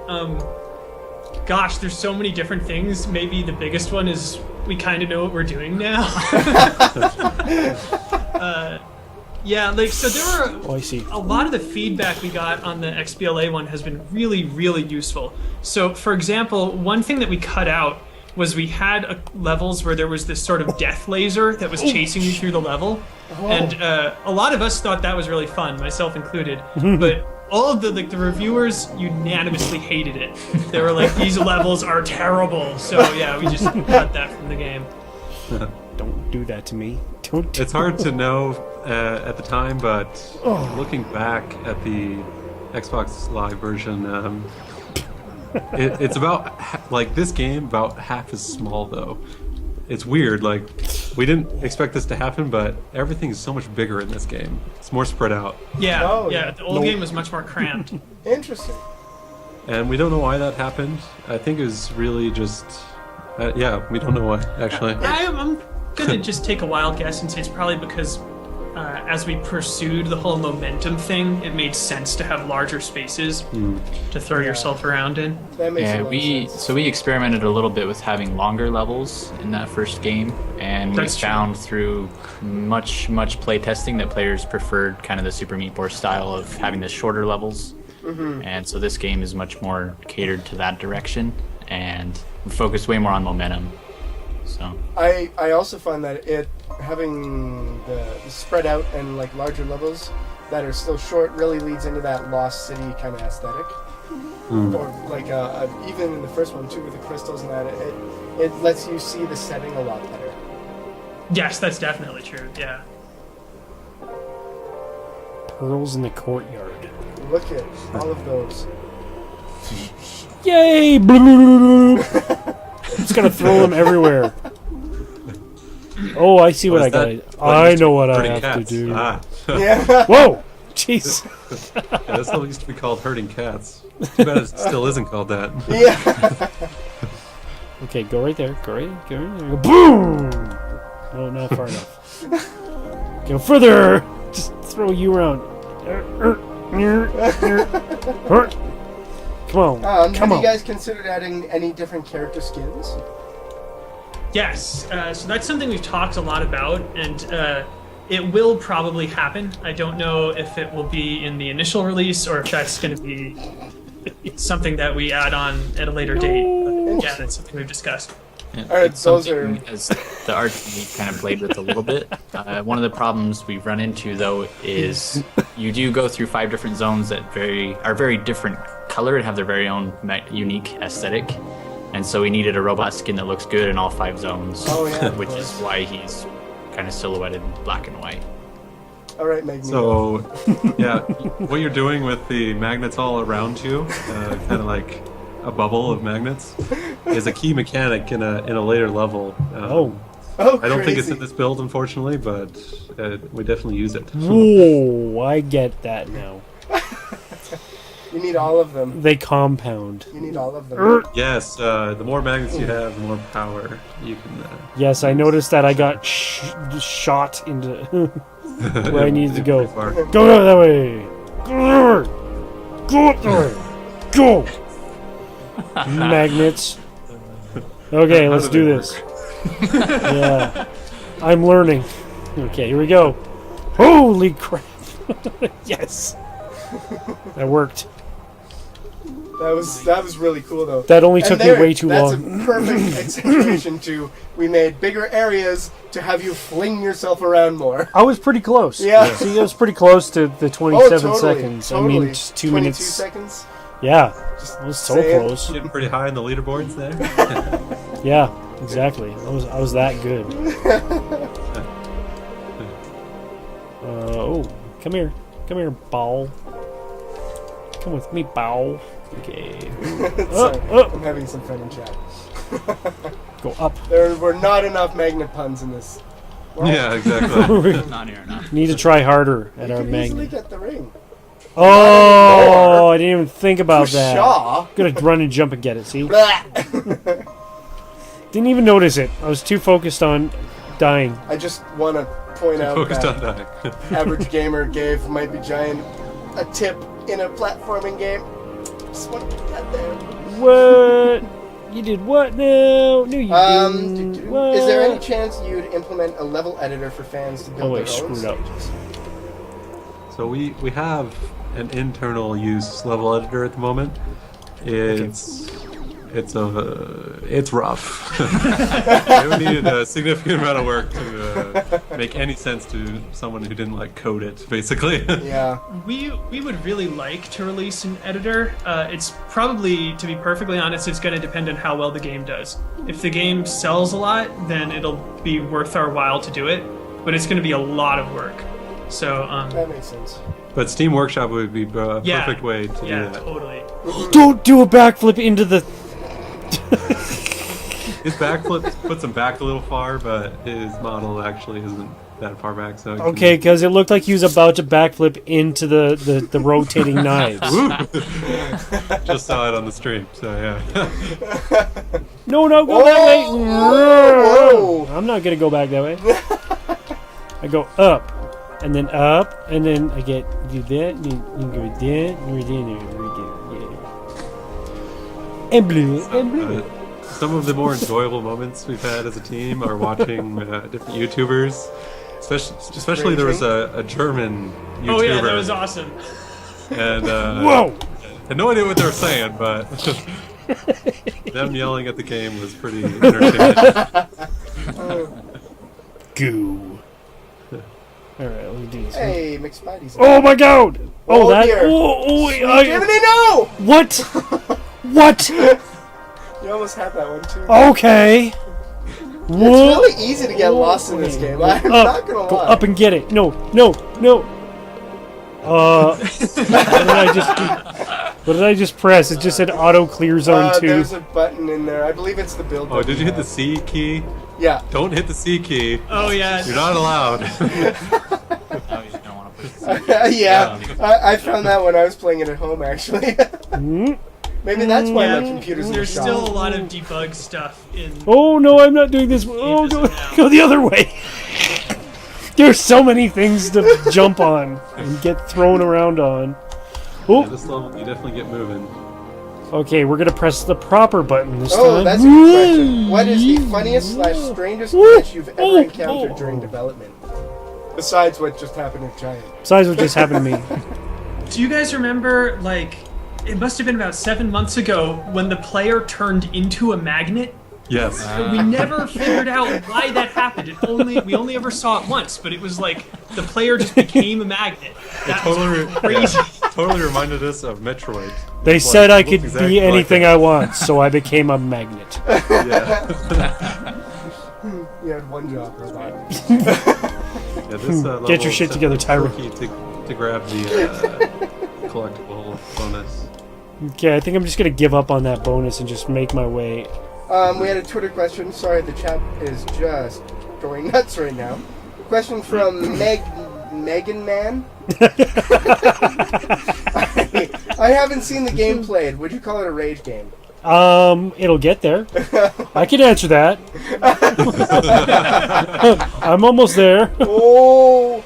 Gosh, there's so many different things. Maybe the biggest one is we kind of know what we're doing now. Yeah, like, so there were I see. a lot of the feedback we got on the XBLA one has been really, really useful. So, for example, one thing that we cut out was we had levels where there was this sort of death laser that was chasing you through the level. And a lot of us thought that was really fun, myself included. But all of the reviewers unanimously hated it. They were like, these levels are terrible. So yeah, we just cut that from the game. Don't do that to me. It's hard to know at the time, but looking back at the Xbox Live version, it's about like this game about half as small though. It's weird. Like, we didn't expect this to happen, but everything is so much bigger in this game. It's more spread out. Yeah, the old game was much more cramped. Interesting. And we don't know why that happened. I think it was really just, we don't know why, actually. I'm gonna just take a wild guess and say it's probably because as we pursued the whole momentum thing, it made sense to have larger spaces to throw yourself around in. That makes a lot of sense. So we experimented a little bit with having longer levels in that first game, and we found through much play testing that players preferred kind of the Super Meat Boy style of having the shorter levels. And so this game is much more catered to that direction, and we focus way more on momentum. So I also find that having the spread out and like larger levels that are still short really leads into that Lost City kind of aesthetic. Or like even in the first one too with the crystals and that, it lets you see the setting a lot better. Yes, that's definitely true. Yeah. Pearls in the courtyard. Look at all of those. Yay! Just gonna throw them everywhere. Oh, I see what I got. I know what I have to do. Yeah. Whoa! Jeez. That's what used to be called herding cats. Too bad it still isn't called that. Yeah. Okay, go right there. Go right there. Go boom! No, not far enough. Go further! Just throw you around. Come on. Have you guys considered adding any different character skins? Yes, so that's something we've talked a lot about, and it will probably happen. I don't know if it will be in the initial release or if that's going to be something that we add on at a later date. But yeah, that's something we've discussed. All right, those are as the art we kind of played with a little bit. One of the problems we've run into though is you do go through 5 different zones that are very different color and have their very own unique aesthetic. And so we needed a robot skin that looks good in all 5 zones, which is why he's kind of silhouetted in black and white. all right, Magneto. So, yeah, what you're doing with the magnets all around you, kind of like a bubble of magnets, is a key mechanic in a later level. I don't think it's in this build, unfortunately, but we definitely use it. Whoa, I get that now. You need all of them. They compound. You need all of them. Yes, the more magnets you have, the more power you can... Yes, I noticed that I got shot into where I needed to go. Go that way! Go up there! Go! Magnets. Okay, let's do this. Yeah. I'm learning. Okay, here we go. Holy crap! Yes! That worked. That was really cool though. That only And took me there, way too that's long. a perfect accentuation to we made bigger areas to have you fling yourself around more. I was pretty close. Yeah. See, I was pretty close to the 27 Oh, totally, seconds. totally. I mean, just 2 22 minutes. seconds. Yeah. Just I was so saying. close. Getting pretty high in the leaderboards there. Yeah, exactly. I was that good. Come here. Come here, ball. Come with me, ball. Okay. Sorry, Oh. I'm having some fun in chat. Go up. There were not enough magnet puns in this. Well, Yeah, exactly. Not here enough. Need to try harder at you our could easily magnet. get the ring. Oh, I didn't even think about that. Shaw. Gonna run and jump and get it, see? Blah. Didn't even notice it. I was too focused on dying. I just want to point out Focused that on dying. Average Gamer gave Might Be Giant a tip in a platforming game. Just want to put that there. What? You did what now? No, you didn't. What? Is there any chance you'd implement a level editor for fans to build Oh, wait, their own screwed up. stages? So we have an internal use level editor at the moment. It's rough. It would need a significant amount of work to make any sense to someone who didn't like code it, basically. Yeah. We would really like to release an editor. It's probably, to be perfectly honest, it's going to depend on how well the game does. If the game sells a lot, then it'll be worth our while to do it. But it's going to be a lot of work. So That makes sense. But Steam Workshop would be a Yeah. perfect way to yeah, do that. totally. Don't do a backflip into the. His backflip puts him back a little far, but his model actually isn't that far back. So it can- Okay, because it looked like he was about to backflip into the rotating knives. Just saw it on the stream, so yeah. No, go that way. Whoa. I'm not gonna go back that way. I go up, and then up, and then I do that, and then you go that, and then and blue, and blue. Some of the more enjoyable moments we've had as a team are watching different YouTubers. Especially there was a German YouTuber. Oh yeah, that was awesome. And Whoa! had no idea what they were saying, but them yelling at the game was pretty entertaining. Goo. All right, let me do this. Hey, McSpidey's. Oh my God! Oh, that. dear. Wait, Jiminy, no! what? What? You almost had that one too. Okay. It's really easy to get lost in this game. I'm not gonna lie. Go up and get it. No. What did I just press? It just said auto clear zone 2. There's a button in there. I believe it's the build Oh, button. did you hit the C key? Yeah. Don't hit the C key. Oh yeah. You're not allowed. No, you don't want to push the Yeah. I found that when I was playing it at home, actually. Maybe that's why my computer's in the There's shop. still a lot of debug stuff in. Oh no, I'm not doing this. Oh, go the other way. There's so many things to jump on and get thrown around on. Yeah, Oh, this level, you definitely get moving. okay, we're gonna press the proper button this Oh, time. that's a good question. What is the funniest / strangest glitch you've ever encountered during development? Besides what just happened at Giant. Besides what just happened to me. Do you guys remember, like, it must have been about 7 months ago when the player turned into a magnet? Yes. We never figured out why that happened. We only ever saw it once, but it was like the player just became a magnet. That was crazy. Totally reminded us of Metroid. They It's said I looked could exactly be like anything that. I want, so I became a magnet. Yeah. You had one job for that. Yeah, this, level Get your shit is together, Tyra. tricky to grab the collectible bonus. Okay, I think I'm just gonna give up on that bonus and just make my way. We had a Twitter question. Sorry, the chat is just going nuts right now. Question from Megan Man. I haven't seen the game played. Would you call it a rage game? It'll get there. I can answer that. I'm almost there. Oh,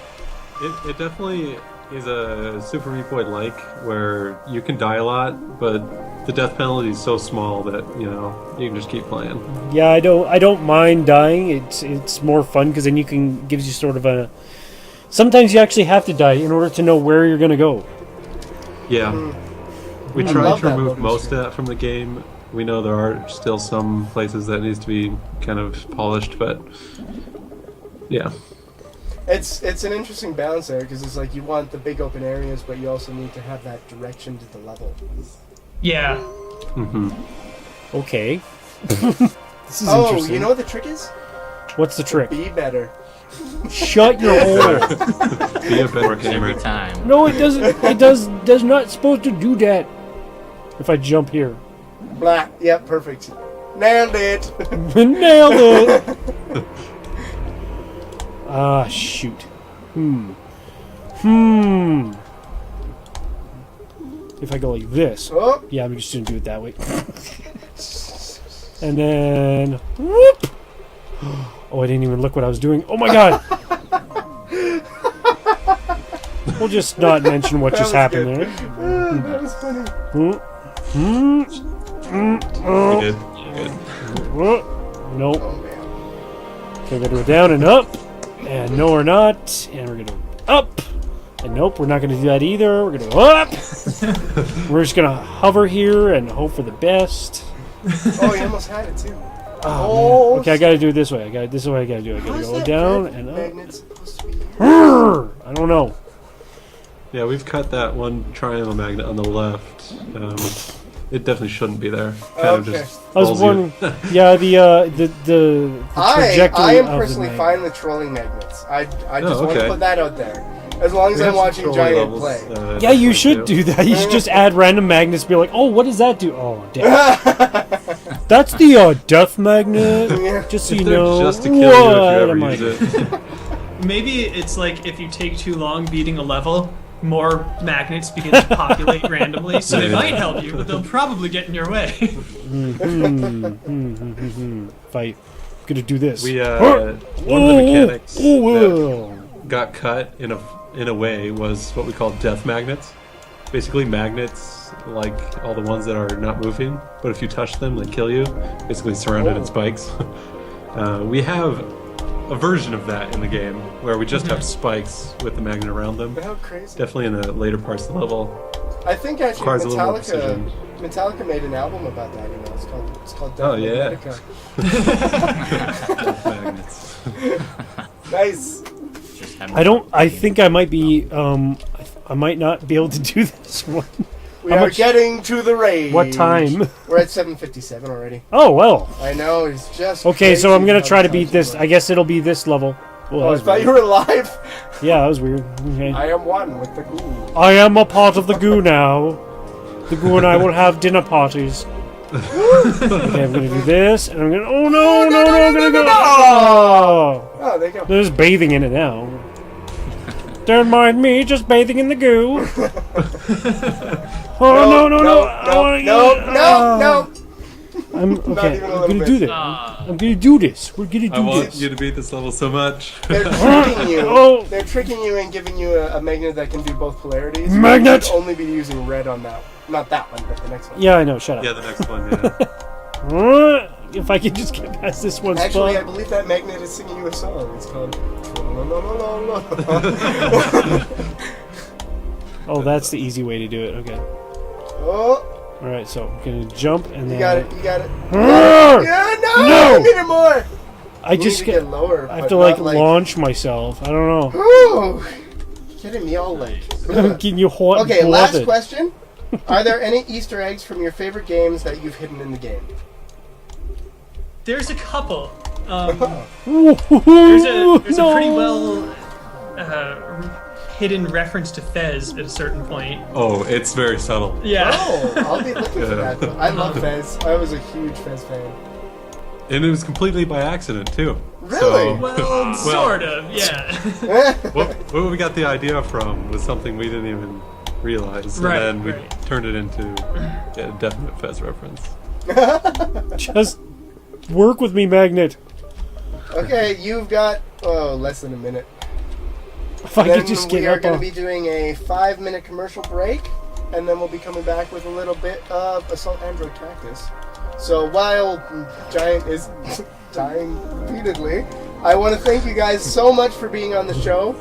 It definitely is a Super Meat Boy like where you can die a lot, but the death penalty is so small that you can just keep playing. Yeah, I don't mind dying. It's more fun because then gives you sort of a. Sometimes you actually have to die in order to know where you're gonna go. Yeah. We I tried love to that remove loading most screen. of that from the game. We know there are still some places that needs to be kind of polished, but yeah. It's an interesting balance there because it's like you want the big open areas, but you also need to have that direction to the level. Yeah. Hmm. Okay. This is Oh, interesting. you know what the trick is? What's the trick? Be better. Shut your hole. Be a better Works every gamer. time. No, it doesn't. It does not supposed to do that. If I jump here. Blah. Yep, perfect. Nailed it. Nailed it. Ah, shoot. If I go like this. Oh, Yeah, I'm just gonna do it that way. And then whoop. Oh, I didn't even look what I was doing. Oh my god. We'll just not mention what just was happened good. there. that was funny. You did. Good. Nope. Oh man. Okay, we're gonna go down and up. And no, we're not. And we're gonna go up. And nope, we're not gonna do that either. We're gonna go up. We're just gonna hover here and hope for the best. Oh, you almost had it too. Oh, man. Okay, I gotta do it this way. This is what I gotta do. I gotta How's go that down red and up. magnet supposed to be? I don't know. Yeah, we've cut that one triangle magnet on the left. It definitely shouldn't be there. Kind of Okay. just I was pulls you. wondering. Yeah, the trajectory I am of the personally magnet. fine with trolling magnets. I just want to okay. put that out there. As long as We I'm have watching some trolling Giant levels, play. Yeah, you definitely should do that. You should just add random magnets. Be like, oh, what does that do? Oh, damn. That's the death magnet. Yeah. Just so If you they're know. just to kill you if what you ever am I use it. Maybe it's like if you take too long beating a level, more magnets begin to populate randomly, so they Yeah. might help you, but they'll probably get in your way. Fight. I'm gonna do this. We one of the mechanics that got cut in a way was what we call death magnets. Basically magnets like all the ones that are not moving, but if you touch them, they kill you. Basically surrounded in spikes. We have a version of that in the game where we just have spikes with the magnet around them. How crazy. Definitely in the later parts of the level. I think actually Requires a little more precision. Metallica made an album about that. You know, it's called Death Oh, yeah. Magnetica. Death magnets. Nice. Just have I think I might be. I might not be able to do this one. We How are much- getting to the rage. What time? We're at 7:57 already. Oh well. I know, it's just Okay, so crazy I'm gonna how try to the beat times this. work. I guess it'll be this level. Well, that Oh, I was thought weird. you were alive. Yeah, that was weird. Okay. I am one with the ghoul. I am a part of the goo now. The goo and I will have dinner parties. Okay, I'm gonna do this, and I'm gonna. Oh no, no, no! I'm gonna go. Oh, Oh, there you go. they're just bathing in it now. Don't mind me, just bathing in the goo. Oh no, no, no! I wanna no, get- no. I'm okay. even a I'm little gonna bit. do this. I'm gonna do this. We're gonna I do want this. you to beat this level so much. They're tricking you. Oh. They're tricking you and giving you a magnet that can do both polarities. Magnet! You should only be using red on that. Not that one, but the next one. Yeah, I know. Shut up. Yeah, the next one, yeah. If I could just get past this one Actually, I spot. believe that magnet is singing you a song. It's called. Oh, Oh, that's the easy way to do it. Okay. oh, All right. So I'm gonna jump and then. you got it. You got it. Arrgh! Yeah, no, No! I need it more. I You need just to get. get lower. I have but to like not, launch myself. I don't know. Ooh, getting me all like. I'm getting you hot. Okay, and last bothered. question. Are there any Easter eggs from your favorite games that you've hidden in the game? There's a couple. Ooh, There's no. a pretty well hidden reference to Fez at a certain point. Oh, it's very subtle. Yeah. Oh, I'll be looking for Yeah. that. Though. I love Fez. I was a huge Fez fan. And it was completely by accident, too. Really? Well, sort of, yeah. What we got the idea from was something we didn't even realize. And Right, then we right. turned it into a definite Fez reference. Just work with me, Magnet. Okay, you've got less than a minute. If I Then could just we get are up going to on. be doing a 5-minute commercial break, and then we'll be coming back with a little bit of Assault Android Cactus. So while Giant is dying repeatedly, I want to thank you guys so much for being on the show.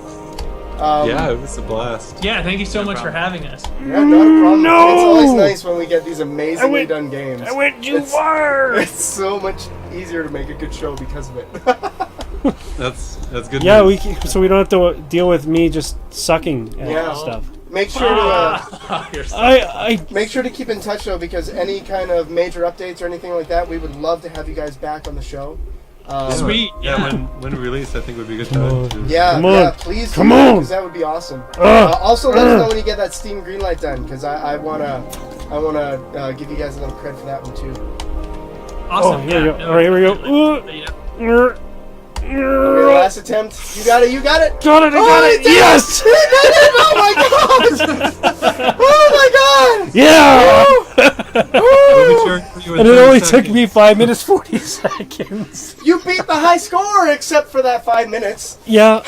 Yeah, it was a blast. Yeah, thank you so much problem. for having us. Yeah, not a problem. No! It's always nice when we get these amazingly done games. I went too It's- far. It's so much easier to make a good show because of it. That's good. Yeah, news. so we don't have to deal with me just sucking at Yeah. stuff. Make sure to You're so- I make sure to keep in touch though, because any kind of major updates or anything like that, we would love to have you guys back on the show. Sweet. Yeah, Yeah. when released, I think would be a good time. to- Yeah, Come on. yeah, please Come do that, on. 'cause that would be awesome. Ugh. Also, let us know when you get that Steam Greenlight done, because I wanna give you guys a little credit for that one too. Awesome. Oh, here we yeah, go. no, All right, here we go. definitely. Yeah. Okay, last attempt. You got it. You got it. Got it! I got it! he did Yes! He did it! Oh my god! Oh my god! Yeah! We'll be cheering for you in And it 30 only took seconds. me 5 minutes 40 seconds. You beat the high score, except for that 5 minutes. Yeah.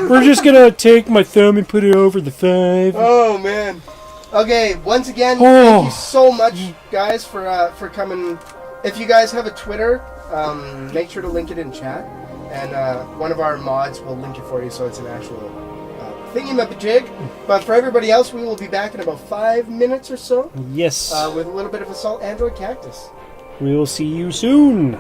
We're just gonna take my thumb and put it over the 5. Oh man. Okay, once again, Oh. thank you so much, guys, for coming. If you guys have a Twitter, make sure to link it in chat, and one of our mods will link it for you, so it's an actual thingy-majig. But for everybody else, we will be back in about 5 minutes or so Yes. with a little bit of Assault Android Cactus. We will see you soon.